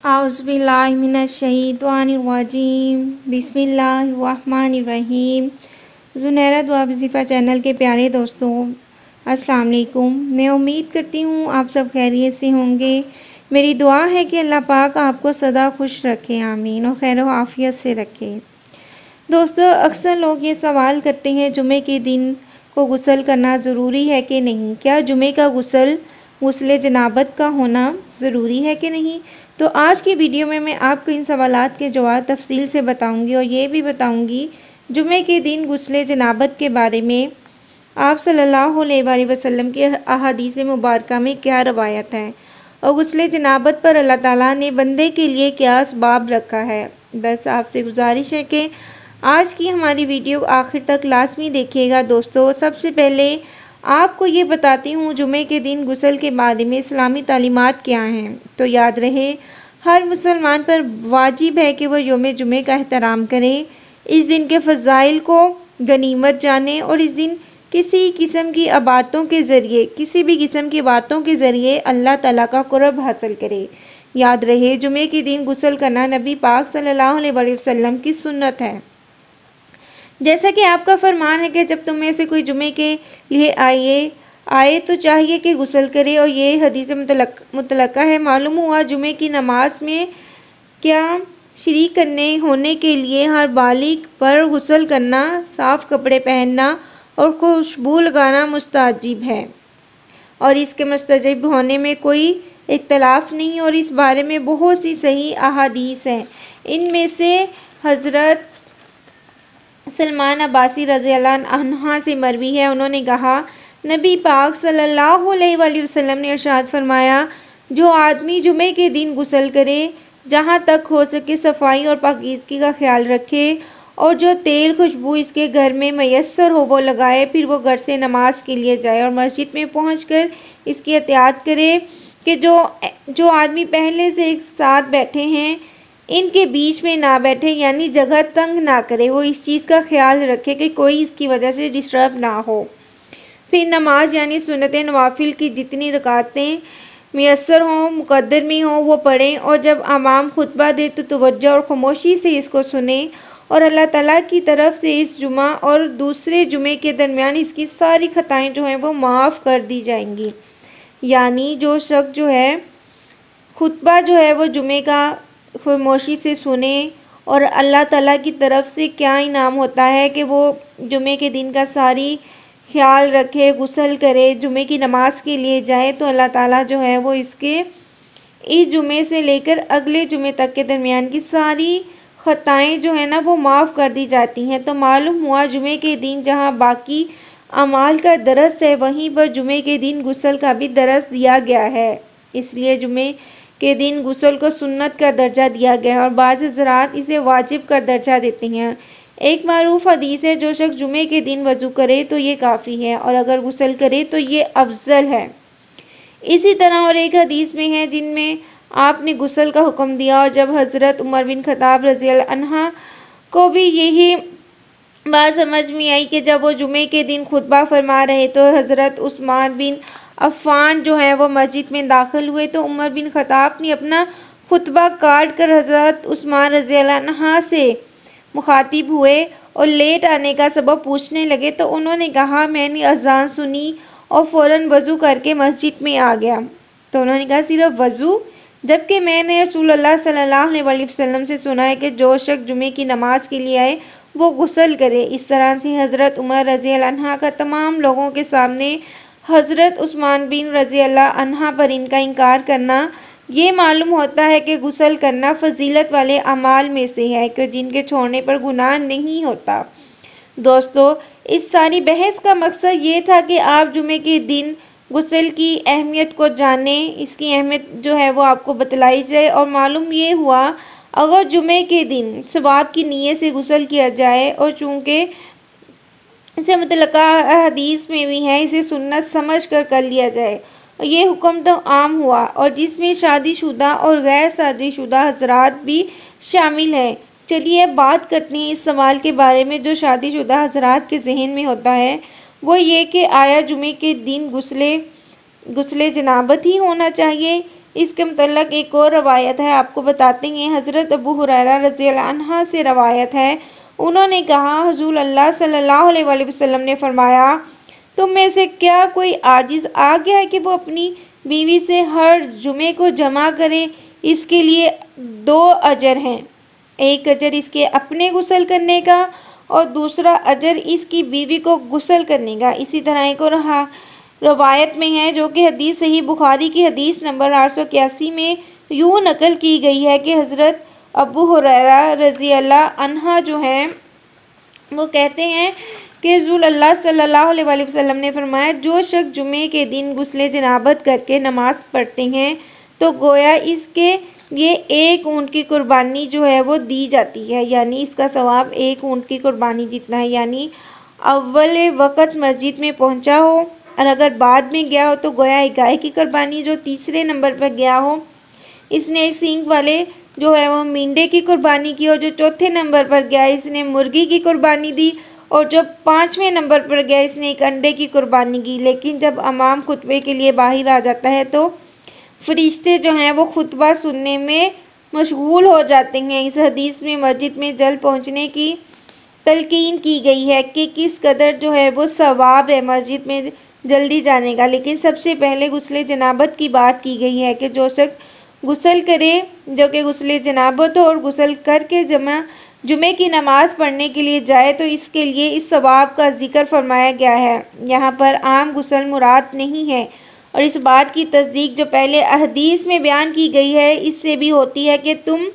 आउज़ुबिल्लाहिमिनश्शैतानिर्रजीम बिस्मिल्लाहिर्रहमानिर्रहीम। ज़ुनैरा दुआ वज़ीफ़ा चैनल के प्यारे दोस्तों, अस्सलाम वालेकुम। मैं उम्मीद करती हूँ आप सब खैरियत से होंगे। मेरी दुआ है कि अल्लाह पाक आपको सदा खुश रखे, आमीन, और खैर व आफ़ियत से रखे। दोस्तों, अक्सर लोग ये सवाल करते हैं जुमे के दिन को गुस्ल करना ज़रूरी है कि नहीं। क्या जुमे का गुस्ल जनाबत का होना ज़रूरी है कि नहीं। तो आज की वीडियो में मैं आपको इन सवालात के जवाब तफसील से बताऊंगी और ये भी बताऊंगी जुमे के दिन गुस्ल जनाबत के बारे में आप सल्लल्लाहु अलैहि वसल्लम की अहादीस मुबारक में क्या रवायत है और गुस्ल जनाबत पर अल्लाह ताला ने बंदे के लिए क्या असबाब रखा है। बस आपसे गुजारिश है कि आज की हमारी वीडियो आखिर तक लाजमी देखिएगा। दोस्तों, सबसे पहले आपको ये बताती हूँ जुमे के दिन गुस्ल के बारे में इस्लामी तालीमात क्या हैं। तो याद रहे, हर मुसलमान पर वाजिब है कि वह यौम जुमे का एहतराम करे, इस दिन के फ़ज़ाइल को गनीमत जाने और इस दिन किसी भी किस्म की बातों के ज़रिए अल्लाह ताला का क़ुर्ब हासिल करे। याद रहे, जुमे के दिन गुस्ल करना नबी पाक सल्लल्लाहु अलैहि वसल्लम की सुन्नत है। जैसा कि आपका फरमान है कि जब तुम में से कोई जुमे के लिए आए तो चाहिए कि गुस्ल करे, और ये हदीस मुतलका है। मालूम हुआ जुमे की नमाज में क्या शरीक होने के लिए हर बालिग पर गुस्ल करना, साफ़ कपड़े पहनना और खुशबू लगाना मुस्ताजिब है और इसके मुस्तजब होने में कोई इख्तलाफ नहीं, और इस बारे में बहुत सी सही अहादीस हैं। इनमें से हज़रत सलमान अब्बासी रज़ियल्लाहु अन्हा से मरवी है, उन्होंने कहा, नबी पाक सल्लल्लाहु अलैहि वसल्लम ने इरशाद फरमाया, जो आदमी जुमे के दिन गुस्ल करे, जहाँ तक हो सके सफाई और पाकीज़गी का ख्याल रखे, और जो तेल खुशबू इसके घर में मैसर हो वो लगाए, फिर वो घर से नमाज के लिए जाए और मस्जिद में पहुँचकर इसकी एहतियात करे कि जो आदमी पहले से एक साथ बैठे हैं इनके बीच में ना बैठे, यानी जगह तंग ना करे। वो इस चीज़ का ख्याल रखे कि कोई इसकी वजह से डिस्टर्ब ना हो। फिर नमाज यानी सुन्नत नवाफिल की जितनी रकातें मैसर हों, मुकद्दर में हों, वो पढ़ें, और जब इमाम खुतबा दे तो तवज्जो और खामोशी से इसको सुने, और अल्लाह ताला की तरफ से इस जुमा और दूसरे जुमे के दरमियान इसकी सारी खताएँ जो हैं वो माफ़ कर दी जाएंगी। यानी जो शख्स जो है खुतबा जो है वो जुमे का खामोशी से सुने, और अल्लाह ताला की तरफ से क्या इनाम होता है कि वो जुमे के दिन का सारी ख्याल रखे, गुस्ल करे, जुमे की नमाज के लिए जाए, तो अल्लाह ताला जो है वो इसके इस जुमे से लेकर अगले जुमे तक के दरमियान की सारी ख़ताएँ जो है ना वो माफ़ कर दी जाती हैं। तो मालूम हुआ जुमे के दिन जहाँ बाकी अमाल का दरस है, वहीं पर जुमे के दिन गुस्ल का भी दरस दिया गया है। इसलिए जुमे के दिन गुस्ल को सुन्नत का दर्जा दिया गया है और बाज़ हज़रात इसे वाजिब का दर्जा देते हैं। एक मारूफ हदीस है, जो शख्स जुमे के दिन वज़ू करे तो ये काफ़ी है, और अगर गुस्ल करे तो ये अफजल है। इसी तरह और एक हदीस में है जिनमें आपने गुस्ल का हुक्म दिया, और जब हज़रत उमर बिन खत्ताब रज़ियल्लाहु अन्हा को भी यही बात समझ में आई कि जब वो जुमे के दिन खुतबा फरमा रहे तो हज़रत उस्मान बिन अफ़्फ़ान जो है वो मस्जिद में दाखिल हुए, तो उमर बिन खत्ताब ने अपना खुतबा काट कर हज़रत उस्मान रज़ियल्लाहु अन्हा से मुखातिब हुए और लेट आने का सबब पूछने लगे। तो उन्होंने कहा, मैंने अज़ान सुनी और फ़ौरन वज़ू करके मस्जिद में आ गया। तो उन्होंने कहा, सिर्फ वज़ू, जबकि मैंने रसूलुल्लाह सल्लल्लाहु अलैहि वसल्लम से सुना है कि जो शख्स जुमे की नमाज के लिए आए वो गुस्ल करे। इस तरह से हज़रत उमर रज़ियल्लाहु अन्हा का तमाम लोगों के सामने हज़रत उस्मान बिन रज़ियल्लाहु अन्हा पर इनका इनकार करना, ये मालूम होता है कि गुस्ल करना फ़जीलत वाले अमाल में से है कि जिनके छोड़ने पर गुनाह नहीं होता। दोस्तों, इस सारी बहस का मकसद ये था कि आप जुमे के दिन गुस्ल की अहमियत को जानें, इसकी अहमियत जो है वो आपको बतलाई जाए। और मालूम ये हुआ, अगर जुमे के दिन सवाब की नीयत से गुस्ल किया जाए, और चूँकि इसे मुतलका हदीस में भी है, इसे सुन्नत समझ कर लिया जाए। ये हुक्म तो आम हुआ, और जिसमें शादीशुदा और गैर शादीशुदा हज़रात भी शामिल हैं। चलिए अब बात करते हैं इस सवाल के बारे में जो शादीशुदा हज़रात के जहन में होता है, वो ये कि आया जुमे के दिन गुस्ल जनाबत ही होना चाहिए इसके मतलब एक और रवायत है, आपको बताते हैं। हज़रत अबू हुरैरा रज़ियल्लाहु अन्हा से रवायत है, उन्होंने कहा हुज़ूर अल्लाह सल्लल्लाहु अलैहि वसल्लम ने फरमाया, तुम में से क्या कोई आजिज़ आ गया है कि वो अपनी बीवी से हर जुमे को जमा करे? इसके लिए 2 अजर हैं, एक अजर इसके अपने गुस्ल करने का और दूसरा अजर इसकी बीवी को गुस्ल करने का। इसी तरह एक और रवायत में है, जो कि हदीस सही बुखारी की हदीस नंबर 881 में यूँ नकल की गई है कि हज़रत अबू हुरैरा रज़ियल्लाहु अन्हा जो हैं वो कहते हैं कि रसूल अल्लाह सल्लल्लाहु अलैहि वसल्लम ने फरमाया, जो शख्स जुमे के दिन गुस्ले जनाबत करके नमाज़ पढ़ते हैं तो गोया इसके ये 1 ऊँट की कुर्बानी जो है वो दी जाती है, यानी इसका सवाब 1 ऊँट की कुर्बानी जितना है। यानी अव्वल वक़्त मस्जिद में पहुंचा हो और अगर बाद में गया हो तो गोया एक गाय की कुर्बानी, जो तीसरे नंबर पर गया हो इसने एक सींग वाले जो है वो मींडे की कुर्बानी की, और जो चौथे नंबर पर गया इसने मुर्गी की कुर्बानी दी, और जो 5वें नंबर पर गया इसने एक अंडे की कुर्बानी की। लेकिन जब इमाम खुतबे के लिए बाहर आ जाता है तो फरिश्ते जो हैं वो खुतबा सुनने में मशगूल हो जाते हैं। इस हदीस में मस्जिद में जल्द पहुंचने की तलकीन की गई है कि किस कदर जो है वो सवाब है मस्जिद में जल्दी जाने का। लेकिन सबसे पहले गुस्ले जनाबत की बात की गई है कि जो शख्स गुस्ल करे, जो कि गुस्ले जनाबत हो और गुस्ल करके जुमे की नमाज़ पढ़ने के लिए जाए, तो इसके लिए इस सवाब का जिक्र फरमाया गया है। यहाँ पर आम गुस्ल मुराद नहीं है, और इस बात की तस्दीक जो पहले अहदीस में बयान की गई है इससे भी होती है कि तुम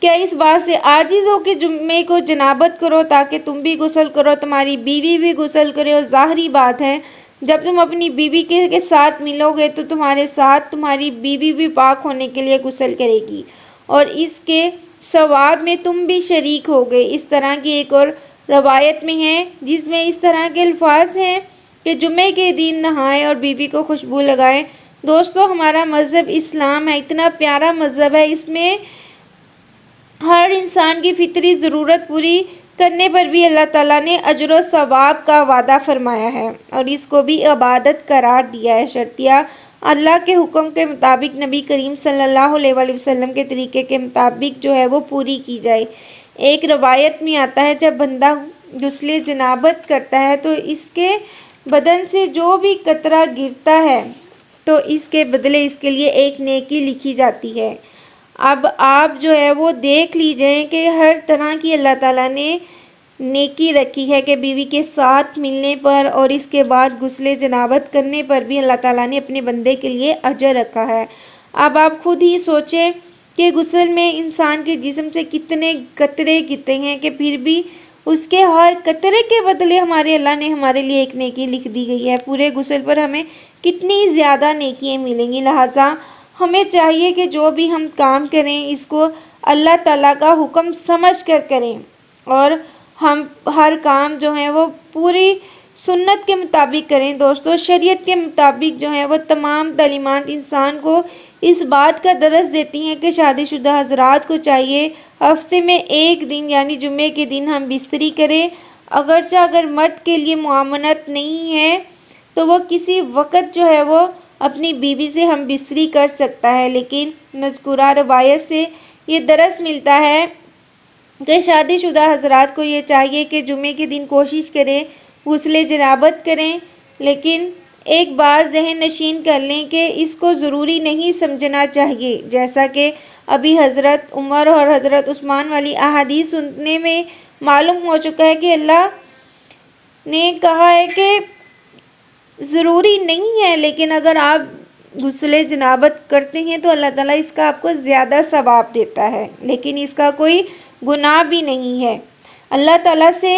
क्या इस बात से आजिज़ हो कि जुम्मे को जनाबत करो ताकि तुम भी गुस्ल करो, तुम्हारी बीवी भी गुस्ल करे। और ज़ाहिरी बात है, जब तुम अपनी बीवी के साथ मिलोगे तो तुम्हारे साथ तुम्हारी बीवी भी पाक होने के लिए गुस्ल करेगी और इसके सवाब में तुम भी शरीक होगे। इस तरह की एक और रवायत में है जिसमें इस तरह के अल्फाज हैं कि जुमे के दिन नहाएं और बीवी को खुशबू लगाएं। दोस्तों, हमारा मज़हब इस्लाम है, इतना प्यारा मज़हब है, इसमें हर इंसान की फितरी ज़रूरत पूरी करने पर भी अल्लाह ताला ने अजर व सवाब का वादा फरमाया है और इसको भी इबादत करार दिया है। शर्तिया अल्लाह के हुक्म के मुताबिक नबी करीम सल्लल्लाहु अलैहि वसल्लम के तरीके के मुताबिक जो है वो पूरी की जाए। एक रवायत में आता है, जब बंदा गुस्ले जनाबत करता है तो इसके बदन से जो भी कतरा गिरता है तो इसके बदले इसके लिए एक नेकी लिखी जाती है। अब आप जो है वो देख लीजिए कि हर तरह की अल्लाह ताला ने नेकी रखी है कि बीवी के साथ मिलने पर और इसके बाद गुस्ले जनाबत करने पर भी अल्लाह ताला ने अपने बंदे के लिए अजर रखा है। अब आप खुद ही सोचें कि गुस्ल में इंसान के जिस्म से कितने कतरे गिरते हैं कि फिर भी उसके हर कतरे के बदले हमारे अल्लाह ने हमारे लिए एक नेकी लिख दी गई है। पूरे गुस्ल पर हमें कितनी ज़्यादा नेकियाँ मिलेंगी। लिहाजा हमें चाहिए कि जो भी हम काम करें इसको अल्लाह ताला का हुक्म समझ कर करें और हम हर काम जो है वो पूरी सुन्नत के मुताबिक करें। दोस्तों, शरीयत के मुताबिक जो है वो तमाम तालीमात इंसान को इस बात का दरस देती हैं कि शादीशुदा हजरात को चाहिए हफ्ते में एक दिन यानी जुम्मे के दिन हम बिस्तरी करें। अगर मर्द के लिए मुआमनत नहीं है तो वो किसी वक़्त जो है वो अपनी बीवी से हम बिस्तरी कर सकता है। लेकिन मज़कूरा रवायत से ये दरस मिलता है कि शादीशुदा हजरात को ये चाहिए कि जुमे के दिन कोशिश करें गुस्ले जनाबत करें, लेकिन एक बार जहन नशीन कर लें कि इसको ज़रूरी नहीं समझना चाहिए। जैसा कि अभी हज़रत उमर और हज़रत उस्मान वाली अहादीस सुनने में मालूम हो चुका है कि अल्लाह ने कहा है कि ज़रूरी नहीं है, लेकिन अगर आप गुस्ले जनाबत करते हैं तो अल्लाह ताला इसका आपको ज़्यादा सवाब देता है, लेकिन इसका कोई गुनाह भी नहीं है। अल्लाह ताला से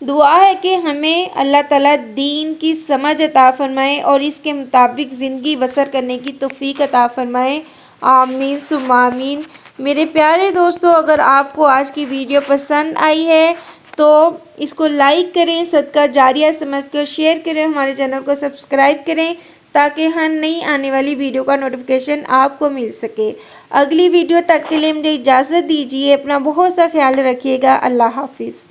दुआ है कि हमें अल्लाह ताला दीन की समझ अता फ़रमाए और इसके मुताबिक ज़िंदगी बसर करने की तौफ़ीक अता फ़रमाए। आमीन सुम्मा आमीन। मेरे प्यारे दोस्तों, अगर आपको आज की वीडियो पसंद आई है तो इसको लाइक करें, सदका जारिया समझ कर शेयर करें, हमारे चैनल को सब्सक्राइब करें ताकि हर नई आने वाली वीडियो का नोटिफिकेशन आपको मिल सके। अगली वीडियो तक के लिए मुझे इजाज़त दीजिए। अपना बहुत सा ख्याल रखिएगा। अल्लाह हाफिज़।